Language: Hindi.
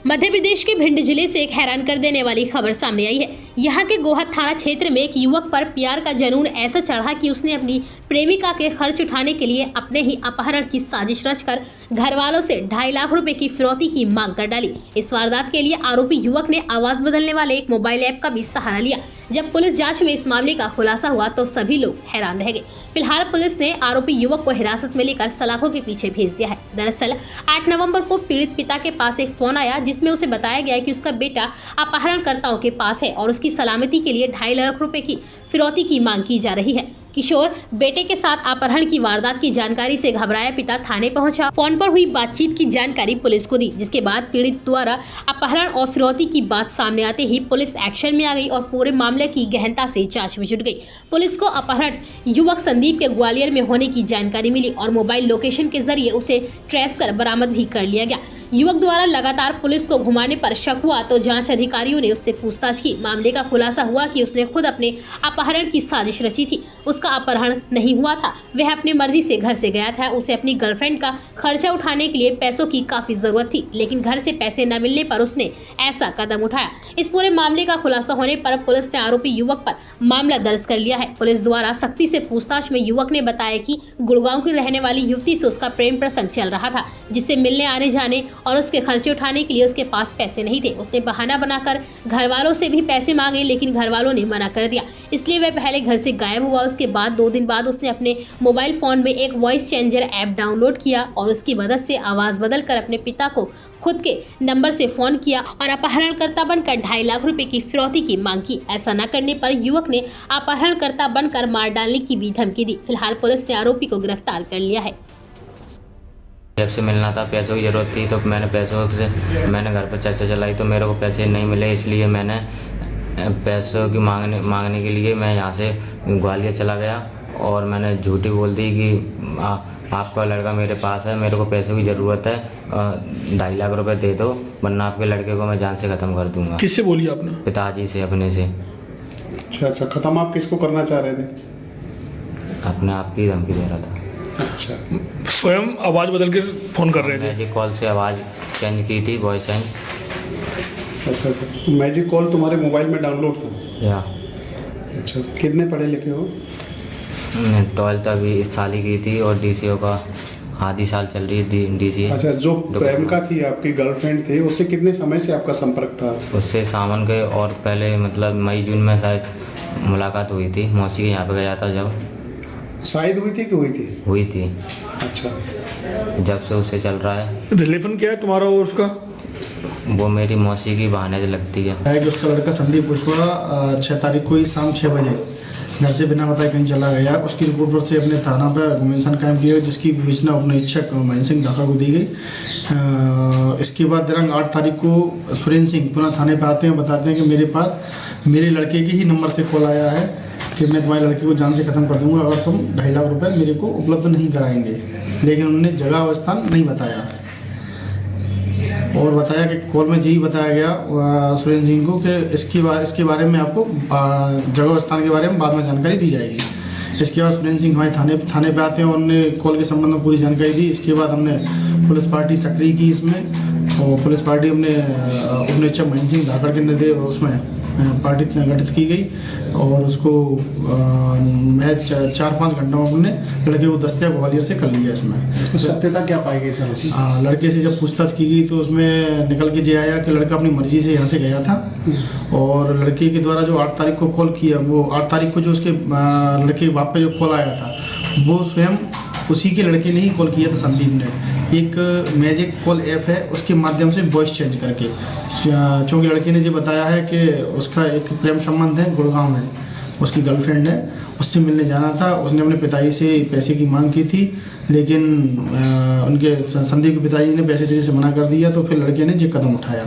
मध्य प्रदेश के भिंड जिले से एक हैरान कर देने वाली खबर सामने आई है। यहाँ के गोहद थाना क्षेत्र में एक युवक पर प्यार का जुनून ऐसा चढ़ा कि उसने अपनी प्रेमिका के खर्च उठाने के लिए अपने ही अपहरण की साजिश रचकर घर वालों से 2.5 लाख रुपए की फिरौती की मांग कर डाली। इस वारदात के लिए आरोपी युवक ने आवाज बदलने वाले एक मोबाइल ऐप का भी सहारा लिया। जब पुलिस जांच में इस मामले का खुलासा हुआ तो सभी लोग हैरान रह गए। फिलहाल पुलिस ने आरोपी युवक को हिरासत में लेकर सलाखों के पीछे भेज दिया है। दरअसल 8 नवंबर को पीड़ित पिता के पास एक फोन आया जिसमें उसे बताया गया कि उसका बेटा अपहरणकर्ताओं के पास है और उसकी सलामती के लिए 2.5 लाख रुपए की फिरौती की मांग की जा रही है। किशोर बेटे के साथ अपहरण की वारदात की जानकारी से घबराया पिता थाने पहुंचा। फोन पर हुई बातचीत की जानकारी पुलिस को दी, जिसके बाद पीड़ित द्वारा अपहरण और फिरौती की बात सामने आते ही पुलिस एक्शन में आ गई और पूरे मामले की गहनता से जांच में जुट गई। पुलिस को अपहरण युवक संदीप के ग्वालियर में होने की जानकारी मिली और मोबाइल लोकेशन के जरिए उसे ट्रेस कर बरामद भी कर लिया गया। युवक द्वारा लगातार पुलिस को घुमाने पर शक हुआ तो जांच अधिकारियों ने उससे पूछताछ की। मामले का खुलासा हुआ कि उसने खुद अपने अपहरण की साजिश रची थी। उसका अपहरण नहीं हुआ था, वह अपनी मर्जी से घर से गया था। उसे अपनी गर्लफ्रेंड का खर्चा उठाने के लिए पैसों की काफी जरूरत थी, लेकिन घर से पैसे न मिलने पर उसने ऐसा कदम उठाया। इस पूरे मामले का खुलासा होने पर पुलिस ने आरोपी युवक पर मामला दर्ज कर लिया है। पुलिस द्वारा सख्ती से पूछताछ में युवक ने बताया कि गुड़गांव की रहने वाली युवती से उसका प्रेम प्रसंग चल रहा था, जिससे मिलने आने जाने और उसके खर्चे उठाने के लिए उसके पास पैसे नहीं थे। उसने बहाना बनाकर घर वालों से भी पैसे मांगे, लेकिन घर वालों ने मना कर दिया, इसलिए वह पहले घर से गायब हुआ। उसके बाद 2 दिन बाद उसने अपने मोबाइल फोन में एक वॉइस चेंजर ऐप डाउनलोड किया और उसकी मदद से आवाज बदलकर अपने पिता को खुद के नंबर से फोन किया और अपहरणकर्ता बनकर 2.5 लाख रुपए की फिरौती की मांग की। ऐसा न करने पर युवक ने अपहरणकर्ता बनकर मार डालने की भी धमकी दी। फिलहाल पुलिस ने आरोपी को गिरफ्तार कर लिया है। जब से मिलना था, पैसों की ज़रूरत थी तो मैंने पैसों से मैंने घर पर चर्चा चलाई तो मेरे को पैसे नहीं मिले, इसलिए मैंने पैसों की मांगने के लिए मैं यहाँ से ग्वालियर चला गया और मैंने झूठी बोल दी कि आपका लड़का मेरे पास है, मेरे को पैसों की ज़रूरत है, 2.5 लाख रुपए दे दो वरना आपके लड़के को मैं जान से ख़त्म कर दूंगा। किससे बोली आपने? पिताजी से, अपने से। अच्छा, ख़त्म आप किसको करना चाह रहे थे? अपने आप की धमकी दे रहा था। अच्छा, स्वयं आवाज़ बदल के फ़ोन कर रहे थे? मैजिक कॉल से आवाज़ चेंज की थी, वॉइस चेंज। अच्छा, मैजिक कॉल तुम्हारे मोबाइल में डाउनलोड था? या। अच्छा, कितने पढ़े लिखे हो? 12th अभी इस साल ही की थी और DCO का आधी साल चल रही थी DCA। अच्छा, जो प्रेमिका थी आपकी गर्लफ्रेंड थी, उससे कितने समय से आपका संपर्क था? उससे सावन के और पहले मतलब मई जून में शायद मुलाकात हुई थी। मौसी के यहाँ पे गया था जब। शायद हुई थी कि हुई थी? हुई थी। अच्छा, जब से उससे चल रहा है। रिलेशन क्या है तुम्हारा और उसका? वो मेरी मौसी की बहाने से लगती है। कि उसका लड़का संदीप कुशवाहा 6 तारीख को ही शाम 6 बजे घर से बिना बताए कहीं चला गया। उसकी रिपोर्ट पर से अपने थाना पर मेंशन कायम किया, जिसकी विवेचना अपने इच्छक महेंद्र सिंह ढाका को दी गई। इसके बाद दिनांक 8 तारीख को सुरेंद्र सिंह पुनः थाने पर आते हैं, बताते हैं कि मेरे पास मेरे लड़के के ही नंबर से कॉल आया है कि मैं तुम्हारे लड़के को जान से ख़त्म कर दूंगा अगर तुम 2.5 लाख रुपए मेरे को उपलब्ध नहीं कराएंगे। लेकिन उन्होंने जगह और स्थान नहीं बताया और बताया कि कॉल में यही बताया गया सुरेंद्र सिंह को कि इसके बारे में आपको जगह और स्थान के बारे में बाद में जानकारी दी जाएगी। इसके बाद सुरेंद्र सिंह हमारे थाने पे आते हैं और उन्होंने कॉल के संबंध में पूरी जानकारी दी। इसके बाद हमने पुलिस पार्टी सक्रिय की इसमें और पुलिस पार्टी हमने अपने इच्छक महेंद्र सिंह धाकड़ के निर्देश उसमें पार्टी गठित की गई और उसको मैं 4-5 घंटों में अपने लड़के को दस्तिया ग्वालियर से कर लिया। इसमें तो सत्यता क्या पाई गई सर उसमें? लड़के से जब पूछताछ की गई तो उसमें निकल के ये आया कि लड़का अपनी मर्जी से यहाँ से गया था और लड़के के द्वारा जो 8 तारीख को कॉल किया, वो 8 तारीख को जो उसके लड़के के बाप पे जो कॉल आया था वो स्वयं उसी के लड़के ने ही कॉल किया था, संदीप ने। एक मैजिक कॉल ऐप है, उसके माध्यम से वॉइस चेंज करके, चूँकि लड़के ने जो बताया है कि उसका एक प्रेम संबंध है गुड़गांव में, उसकी गर्लफ्रेंड है, उससे मिलने जाना था। उसने अपने पिताजी से पैसे की मांग की थी, लेकिन उनके संदीप के पिताजी ने पैसे देने से मना कर दिया, तो फिर लड़के ने ये कदम उठाया।